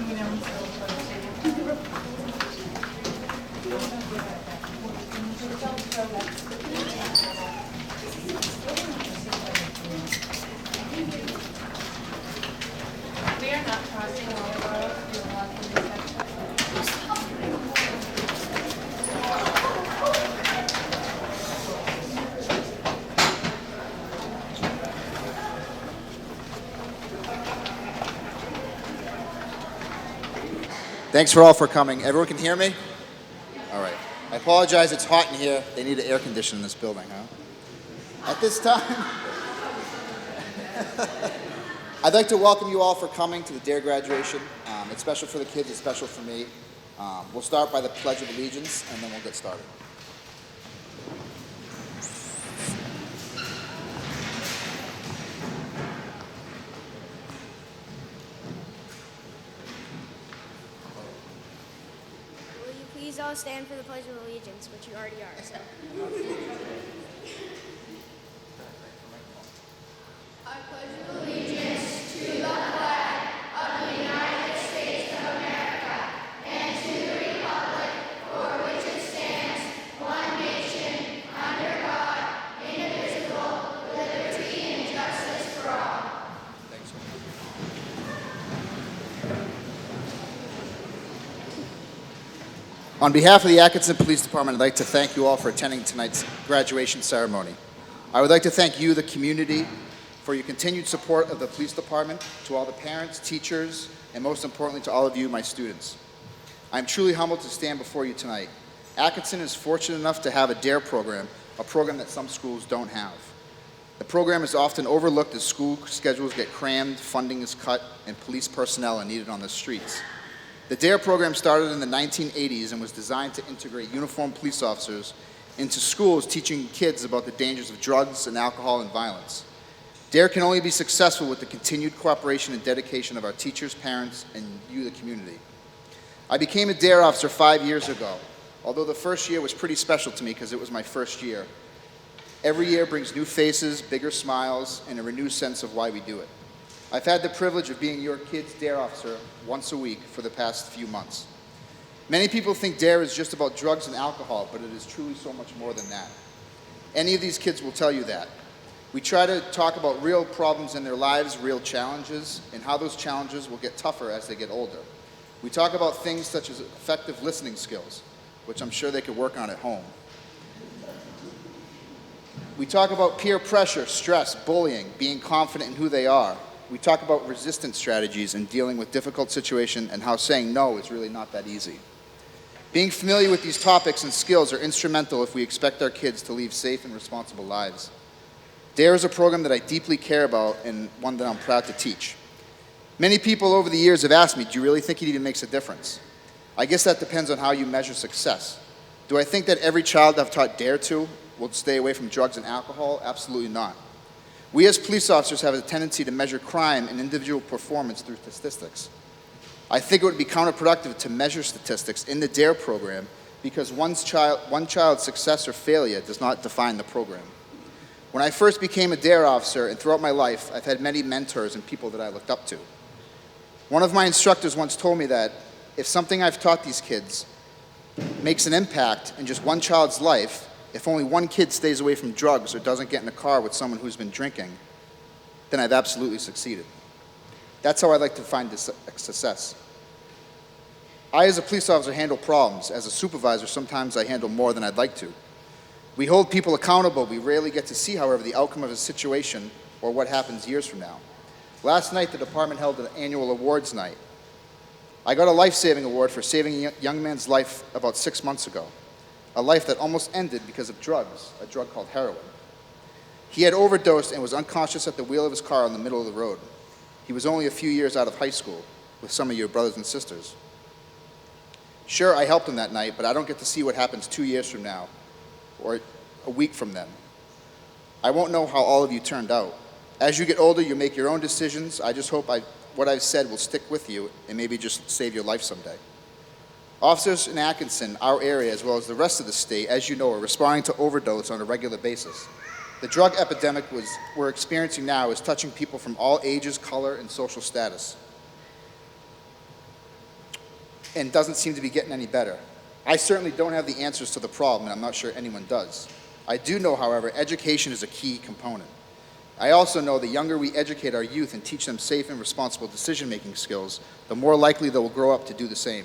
We are not crossing over. You're walking the section. Thanks for all for coming. Everyone can hear me? All right. I apologize, it's hot in here. They need an air conditioner in this building, huh? At this time, I'd like to welcome you all for coming to the DARE graduation. It's special for the kids, it's special for me. We'll start by the Pledge of Allegiance, and then we'll get started. Will you please all stand for the Pledge of Allegiance, which you already are. So. I pledge allegiance to the flag of the United States of America and to the republic for which it stands, one nation, under God, indivisible, with liberty and justice for all. Thanks. On behalf of the Atkinson Police Department, I'd like to thank you all for attending tonight's graduation ceremony. I would like to thank you, the community, for your continued support of the police department, to all the parents, teachers, and most importantly to all of you, my students. I'm truly humbled to stand before you tonight. Atkinson is fortunate enough to have a DARE program, a program that some schools don't have. The program is often overlooked as school schedules get crammed, funding is cut, and police personnel are needed on the streets. The DARE program started in the 1980s and was designed to integrate uniformed police officers into schools, teaching kids about the dangers of drugs and alcohol and violence. DARE can only be successful with the continued cooperation and dedication of our teachers, parents, and you, the community. I became a DARE officer 5 years ago, although the first year was pretty special to me because it was my first year. Every year brings new faces, bigger smiles, and a renewed sense of why we do it. I've had the privilege of being your kid's DARE officer once a week for the past few months. Many people think DARE is just about drugs and alcohol, but it is truly so much more than that. Any of these kids will tell you that. We try to talk about real problems in their lives, real challenges, and how those challenges will get tougher as they get older. We talk about things such as effective listening skills, which I'm sure they could work on at home. We talk about peer pressure, stress, bullying, being confident in who they are. We talk about resistance strategies and dealing with difficult situations and how saying no is really not that easy. Being familiar with these topics and skills are instrumental if we expect our kids to lead safe and responsible lives. DARE is a program that I deeply care about and one that I'm proud to teach. Many people over the years have asked me, do you really think it even makes a difference? I guess that depends on how you measure success. Do I think that every child I've taught DARE to will stay away from drugs and alcohol? Absolutely not. We as police officers have a tendency to measure crime and individual performance through statistics. I think it would be counterproductive to measure statistics in the DARE program because one child's success or failure does not define the program. When I first became a DARE officer, and throughout my life, I've had many mentors and people that I looked up to. One of my instructors once told me that if something I've taught these kids makes an impact in just one child's life, if only one kid stays away from drugs or doesn't get in a car with someone who's been drinking, then I've absolutely succeeded. That's how I like to find this success. I, as a police officer, handle problems. As a supervisor, sometimes I handle more than I'd like to. We hold people accountable. We rarely get to see, however, the outcome of a situation or what happens years from now. Last night, the department held an annual awards night. I got a life-saving award for saving a young man's life about 6 months ago, a life that almost ended because of drugs, a drug called heroin. He had overdosed and was unconscious at the wheel of his car in the middle of the road. He was only a few years out of high school with some of your brothers and sisters. Sure, I helped him that night, but I don't get to see what happens 2 years from now or a week from then. I won't know how all of you turned out. As you get older, you make your own decisions. I just hope what I've said will stick with you and maybe just save your life someday. Officers in Atkinson, our area, as well as the rest of the state, as you know, are responding to overdose on a regular basis. The drug epidemic we're experiencing now is touching people from all ages, color, and social status. and doesn't seem to be getting any better. I certainly don't have the answers to the problem, and I'm not sure anyone does. I do know, however, education is a key component. I also know the younger we educate our youth and teach them safe and responsible decision-making skills, the more likely they will grow up to do the same.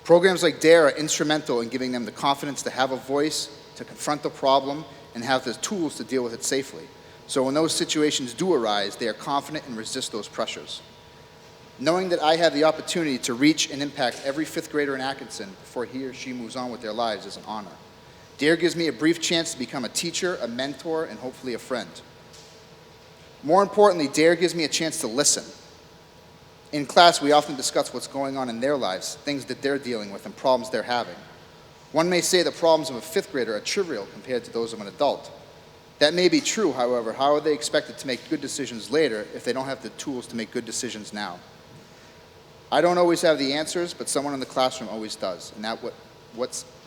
Programs like DARE are instrumental in giving them the confidence to have a voice, to confront the problem, and have the tools to deal with it safely. So when those situations do arise, they are confident and resist those pressures. Knowing that I have the opportunity to reach and impact every fifth grader in Atkinson before he or she moves on with their lives is an honor. DARE gives me a brief chance to become a teacher, a mentor, and hopefully a friend. More importantly, DARE gives me a chance to listen. In class, we often discuss what's going on in their lives, things that they're dealing with, and problems they're having. One may say the problems of a fifth grader are trivial compared to those of an adult. That may be true, however, how are they expected to make good decisions later if they don't have the tools to make good decisions now? I don't always have the answers, but someone in the classroom always does, and that's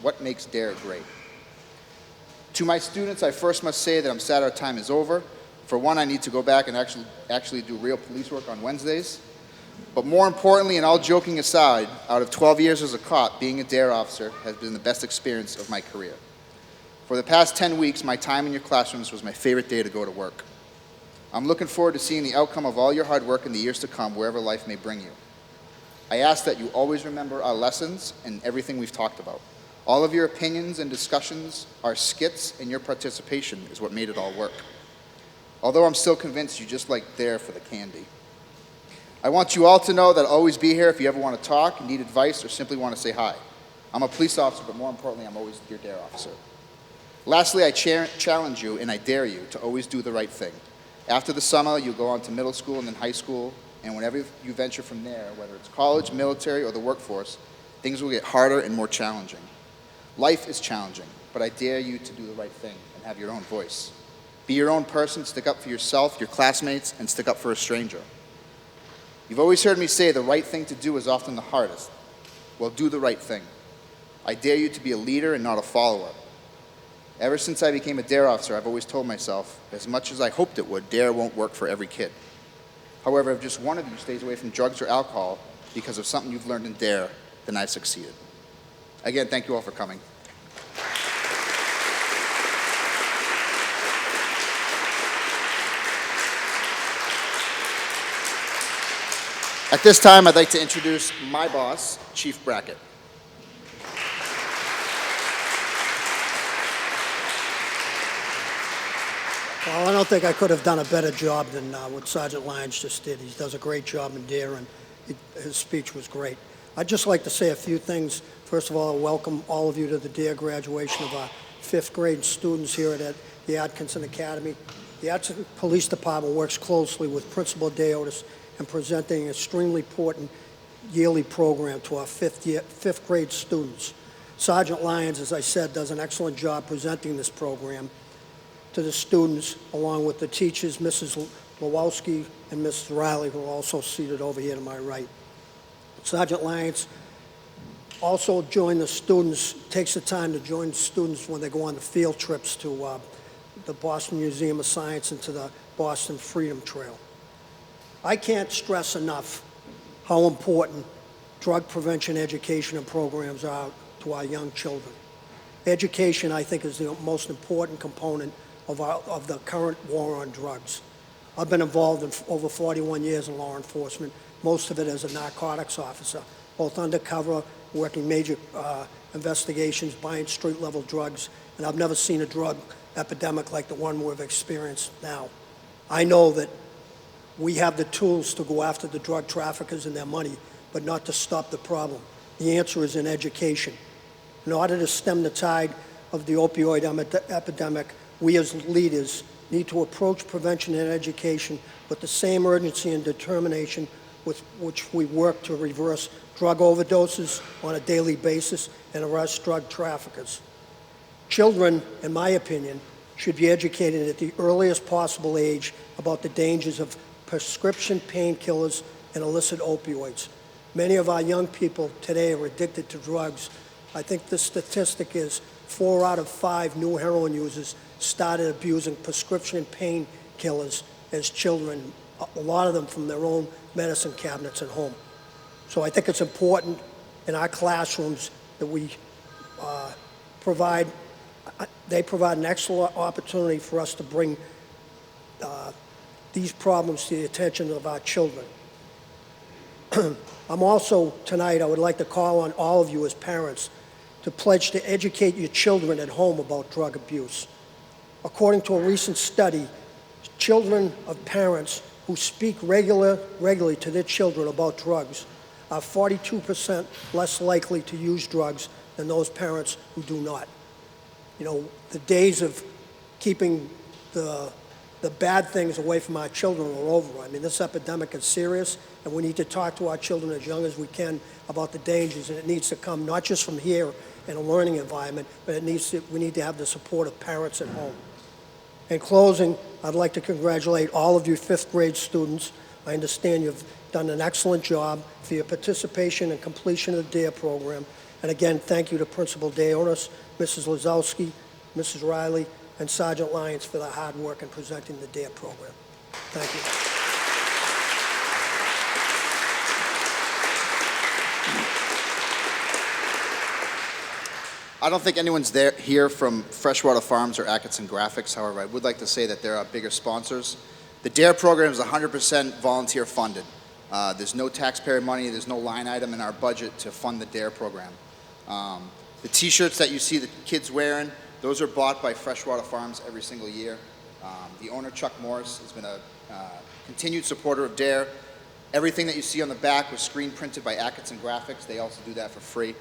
what makes DARE great. To my students, I first must say that I'm sad our time is over. For one, I need to go back and actually do real police work on Wednesdays. But more importantly, and all joking aside, out of 12 years as a cop, being a DARE officer has been the best experience of my career. For the past 10 weeks, my time in your classrooms was my favorite day to go to work. I'm looking forward to seeing the outcome of all your hard work in the years to come, wherever life may bring you. I ask that you always remember our lessons and everything we've talked about. All of your opinions and discussions, our skits, and your participation is what made it all work. Although I'm still convinced you just like DARE for the candy. I want you all to know that I'll always be here if you ever want to talk, need advice, or simply want to say hi. I'm a police officer, but more importantly, I'm always your DARE officer. Lastly, I challenge you and I dare you to always do the right thing. After the summer, you'll go on to middle school and then high school, and whenever you venture from there, whether it's college, military, or the workforce, things will get harder and more challenging. Life is challenging, but I dare you to do the right thing and have your own voice. Be your own person, stick up for yourself, your classmates, and stick up for a stranger. You've always heard me say the right thing to do is often the hardest. Well, do the right thing. I dare you to be a leader and not a follower. Ever since I became a DARE officer, I've always told myself, as much as I hoped it would, DARE won't work for every kid. However, if just one of you stays away from drugs or alcohol because of something you've learned in DARE, then I've succeeded. Again, thank you all for coming. At this time, I'd like to introduce my boss, Chief Brackett. Well, I don't think I could have done a better job than what Sergeant Lyons just did. He does a great job in DARE, and his speech was great. I'd just like to say a few things. First of all, I welcome all of you to the DARE graduation of our fifth grade students here at the Atkinson Academy. The Atkinson Police Department works closely with Principal Deotis in presenting an extremely important yearly program to our fifth grade students. Sergeant Lyons, as I said, does an excellent job presenting this program to the students, along with the teachers, Mrs. Lewowski and Mrs. Riley, who are also seated over here to my right. Sergeant Lyons also takes the time to join the students when they go on the field trips to the Boston Museum of Science and to the Boston Freedom Trail. I can't stress enough how important drug prevention education and programs are to our young children. Education, I think, is the most important component of the current war on drugs. I've been involved in over 41 years in law enforcement, most of it as a narcotics officer, both undercover, working major investigations, buying street-level drugs, and I've never seen a drug epidemic like the one we've experienced now. I know that we have the tools to go after the drug traffickers and their money, but not to stop the problem. The answer is in education. In order to stem the tide of the opioid epidemic, we as leaders need to approach prevention and education with the same urgency and determination with which we work to reverse drug overdoses on a daily basis and arrest drug traffickers. Children, in my opinion, should be educated at the earliest possible age about the dangers of prescription painkillers and illicit opioids. Many of our young people today are addicted to drugs. I think the statistic is 4 out of 5 new heroin users started abusing prescription painkillers as children, a lot of them from their own medicine cabinets at home. So I think it's important in our classrooms that we provide. They provide an excellent opportunity for us to bring these problems to the attention of our children. I'm also, tonight, I would like to call on all of you as parents to pledge to educate your children at home about drug abuse. According to a recent study, children of parents who speak regularly to their children about drugs are 42% less likely to use drugs than those parents who do not. You know, the days of keeping the bad things away from our children are over. I mean, this epidemic is serious, and we need to talk to our children as young as we can about the dangers, and it needs to come not just from here in a learning environment, but we need to have the support of parents at home. In closing, I'd like to congratulate all of you fifth grade students. I understand you've done an excellent job for your participation and completion of the DARE program. And again, thank you to Principal Deonis, Mrs. Lazowski, Mrs. Riley, and Sergeant Lyons for their hard work in presenting the DARE program. Thank you. I don't think anyone's here from Freshwater Farms or Atkinson Graphics. However, I would like to say that there are bigger sponsors. The DARE program is 100% volunteer funded. There's no taxpayer money. There's no line item in our budget to fund the DARE program. The T-shirts that you see the kids wearing, those are bought by Freshwater Farms every single year. The owner, Chuck Morris, has been a continued supporter of DARE. Everything that you see on the back was screen printed by Atkinson Graphics. They also do that for free.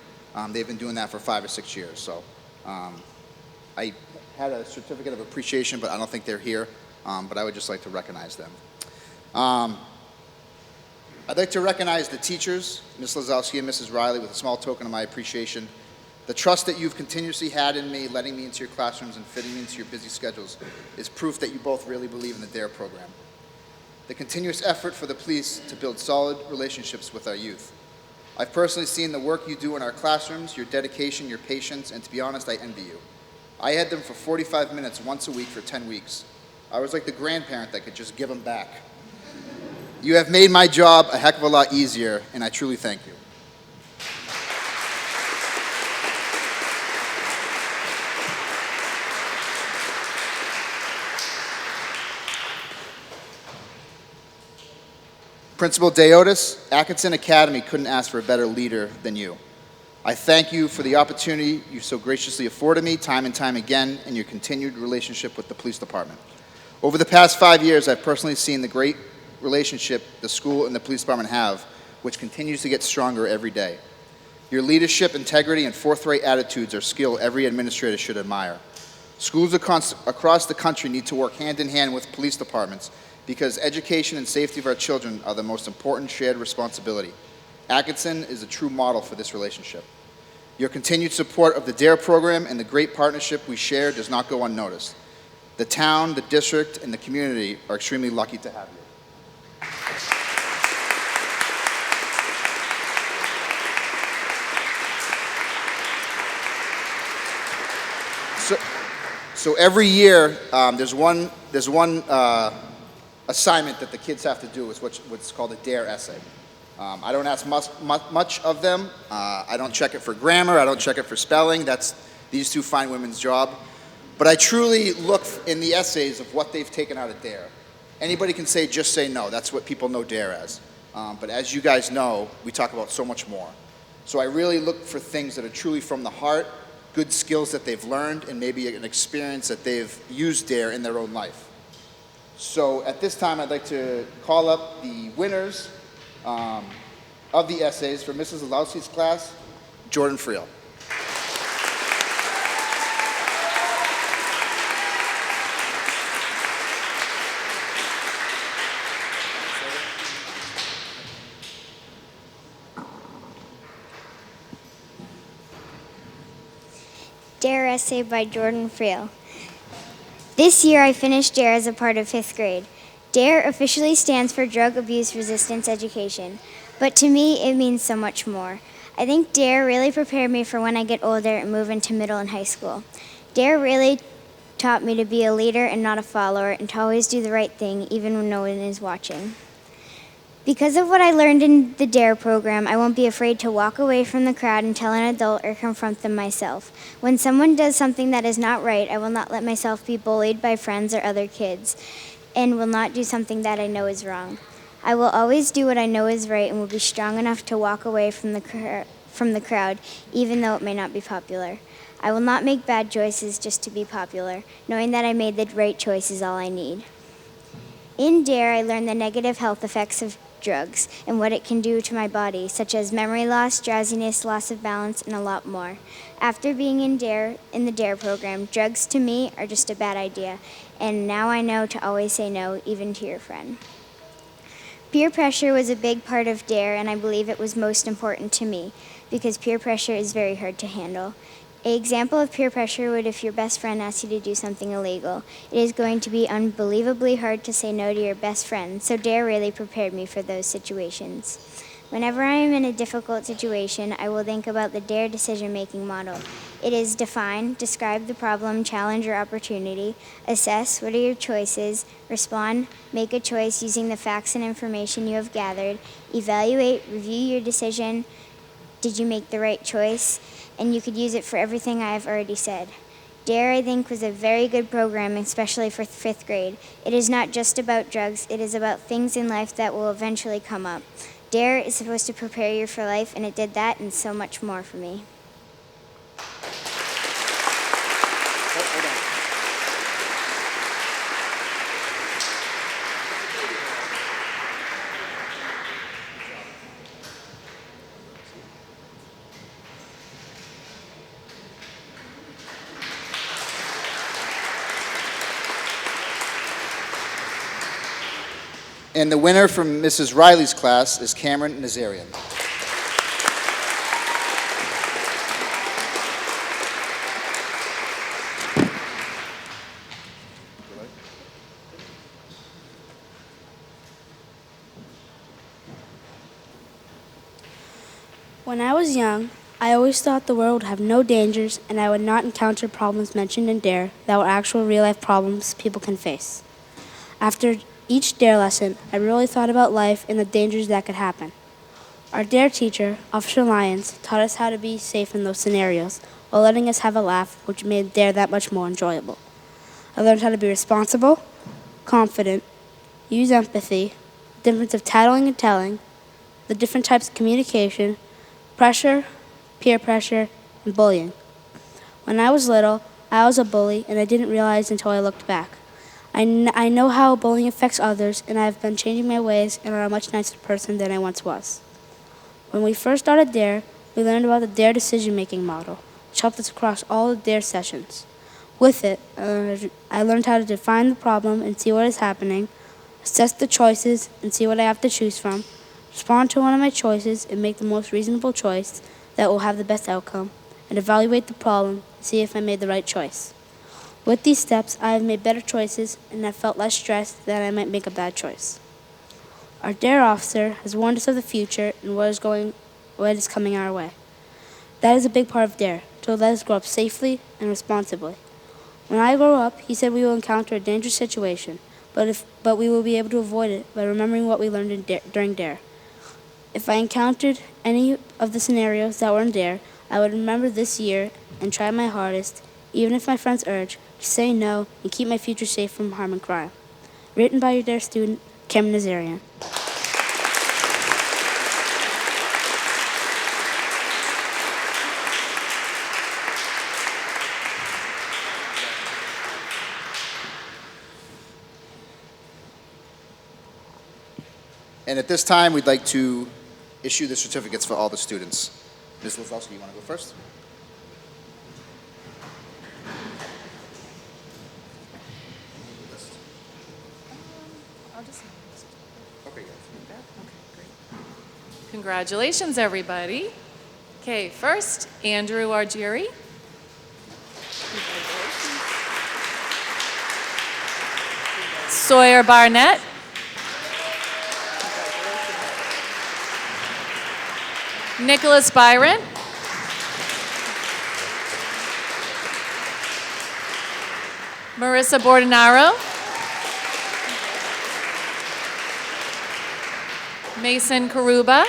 They've been doing that for 5 or 6 years. So I had a certificate of appreciation, but I don't think they're here. But I would just like to recognize them. I'd like to recognize the teachers, Ms. Lazowski and Mrs. Riley, with a small token of my appreciation. The trust that you've continuously had in me, letting me into your classrooms and fitting me into your busy schedules, is proof that you both really believe in the DARE program. The continuous effort for the police to build solid relationships with our youth. I've personally seen the work you do in our classrooms, your dedication, your patience, and to be honest, I envy you. I had them for 45 minutes once a week for 10 weeks. I was like the grandparent that could just give them back. You have made my job a heck of a lot easier, and I truly thank you. Principal Deotis, Atkinson Academy couldn't ask for a better leader than you. I thank you for the opportunity you so graciously afforded me time and time again in your continued relationship with the police department. Over the past 5 years, I've personally seen the great relationship the school and the police department have, which continues to get stronger every day. Your leadership, integrity, and forthright attitudes are skill every administrator should admire. Schools across the country need to work hand in hand with police departments because education and safety of our children are the most important shared responsibility. Atkinson is a true model for this relationship. Your continued support of the DARE program and the great partnership we share does not go unnoticed. The town, the district, and the community are extremely lucky to have you. So every year, there's one assignment that the kids have to do is what's called a DARE essay. I don't ask much of them. I don't check it for grammar. I don't check it for spelling. That's these two fine women's job. But I truly look in the essays of what they've taken out of DARE. Anybody can say, just say no. That's what people know DARE as. But as you guys know, we talk about so much more. So I really look for things that are truly from the heart, good skills that they've learned, and maybe an experience that they've used DARE in their own life. So at this time, I'd like to call up the winners of the essays for Mrs. Lazowski's class, Jordan Friel. DARE essay by Jordan Friel. This year I finished DARE as a part of 5th grade. DARE officially stands for Drug Abuse Resistance Education, but to me it means so much more. I think DARE really prepared me for when I get older and move into middle and high school. DARE really taught me to be a leader and not a follower, and to always do the right thing even when no one is watching. Because of what I learned in the DARE program, I won't be afraid to walk away from the crowd and tell an adult or confront them myself. When someone does something that is not right, I will not let myself be bullied by friends or other kids, and will not do something that I know is wrong. I will always do what I know is right and will be strong enough to walk away from the crowd, even though it may not be popular. I will not make bad choices just to be popular, knowing that I made the right choice is all I need. In DARE, I learned the negative health effects of drugs and what it can do to my body, such as memory loss, drowsiness, loss of balance, and a lot more. After being in the DARE program, drugs to me are just a bad idea, and now I know to always say no, even to your friend. Peer pressure was a big part of DARE, and I believe it was most important to me, because peer pressure is very hard to handle. An example of peer pressure would if your best friend asks you to do something illegal. It is going to be unbelievably hard to say no to your best friend, so DARE really prepared me for those situations. Whenever I am in a difficult situation, I will think about the DARE decision-making model. It is define, describe the problem, challenge, or opportunity, assess, what are your choices, respond, make a choice using the facts and information you have gathered, evaluate, review your decision, did you make the right choice, and you could use it for everything I have already said. DARE, I think, was a very good program, especially for 5th grade. It is not just about drugs, it is about things in life that will eventually come up. DARE is supposed to prepare you for life, and it did that and so much more for me. And the winner from Mrs. Riley's class is Cameron Nazarian. When I was young, I always thought the world would have no dangers and I would not encounter problems mentioned in DARE that were actual real-life problems people can face. After each DARE lesson, I really thought about life and the dangers that could happen. Our DARE teacher, Officer Lyons, taught us how to be safe in those scenarios while letting us have a laugh, which made DARE that much more enjoyable. I learned how to be responsible, confident, use empathy, the difference of tattling and telling, the different types of communication, pressure, peer pressure, and bullying. When I was little, I was a bully, and I didn't realize until I looked back. I know how bullying affects others, and I have been changing my ways and are a much nicer person than I once was. When we first started DARE, we learned about the DARE decision-making model, which helped us across all the DARE sessions. With it, I learned how to define the problem and see what is happening, assess the choices and see what I have to choose from, respond to one of my choices and make the most reasonable choice that will have the best outcome, and evaluate the problem and see if I made the right choice. With these steps, I have made better choices and have felt less stressed that I might make a bad choice. Our DARE officer has warned us of the future and what is coming our way. That is a big part of DARE, to let us grow up safely and responsibly. When I grow up, he said we will encounter a dangerous situation, but we will be able to avoid it by remembering what we learned during DARE. If I encountered any of the scenarios that were in DARE, I would remember this year and try my hardest, even if my friends urge, to say no and keep my future safe from harm and crime. Written by your DARE student, Cameron Nazarian. And at this time, we'd like to issue the certificates for all the students. Ms. Lazowski, you want to go first? Okay, Congratulations, everybody. Okay, first, Andrew Argieri. Sawyer Barnett. Nicholas Byron. Marissa Bordenaro. Mason Karuba.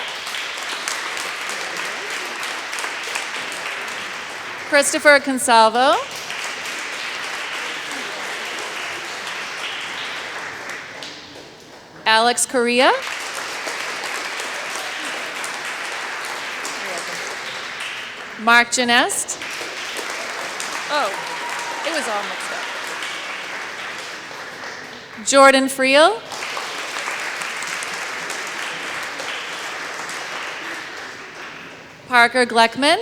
Christopher Consalvo. Alex Correa. Mark Genest. Oh, it was all mixed up. Jordan Friel. Parker Gleckman.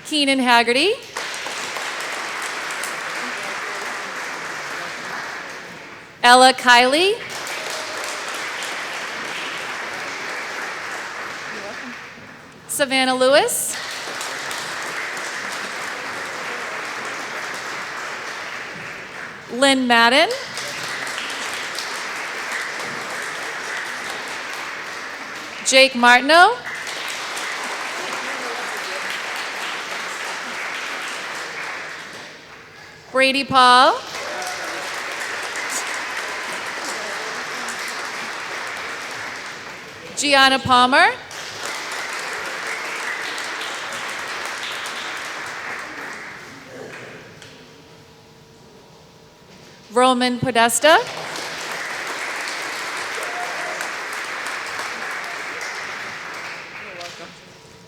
Keenan Haggerty. Ella Kiley. Savannah Lewis. Lynn Madden. Jake Martineau. Brady Paul. Gianna Palmer. Roman Podesta.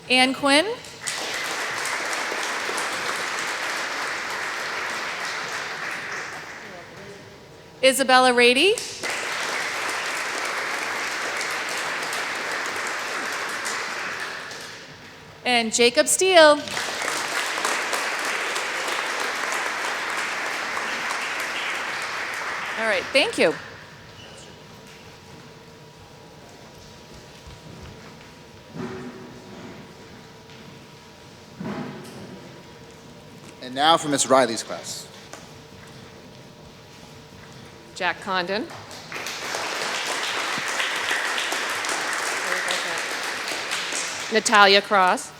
Ann Quinn. Isabella Rady. And Jacob Steele. All right, thank you. And now for Miss Riley's class. Jack Condon. Natalia Cross.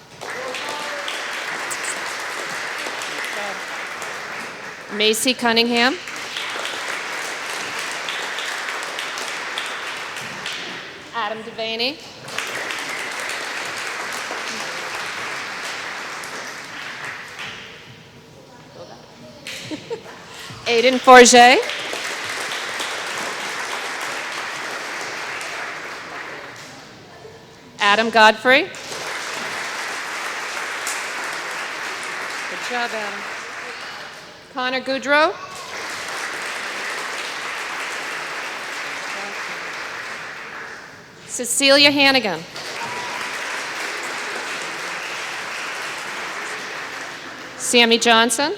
Macy Cunningham. Adam Devaney. Aiden Forget. Adam Godfrey. Good job, Adam. Connor Goudreau. Cecilia Hannigan. Sammy Johnson.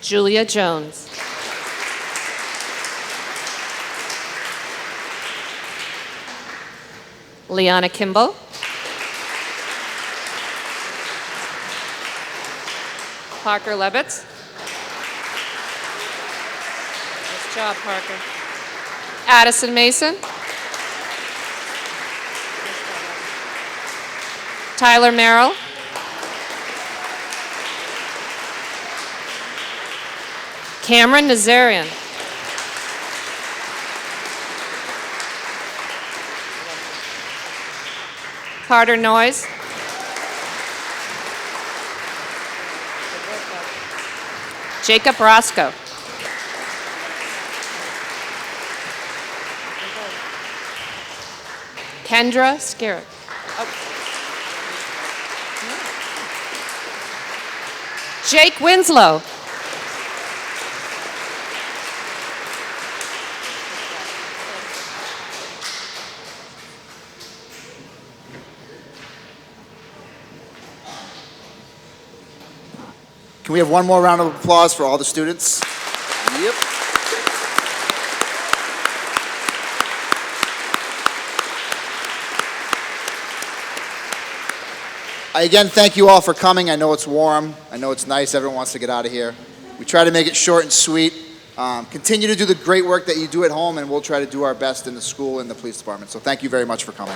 Julia Jones. Liana Kimball. Parker Levitz. Nice job, Parker. Addison Mason. Tyler Merrill. Cameron Nazarian. Carter Noyes. Jacob Roscoe. Kendra Scarrett. Jake Winslow. Can we have one more round of applause for all the students? Yep. I again thank you all for coming. I know it's warm. I know it's nice. Everyone wants to get out of here. We try to make it short and sweet. Continue to do the great work that you do at home, and we'll try to do our best in the school and the police department. So thank you very much for coming.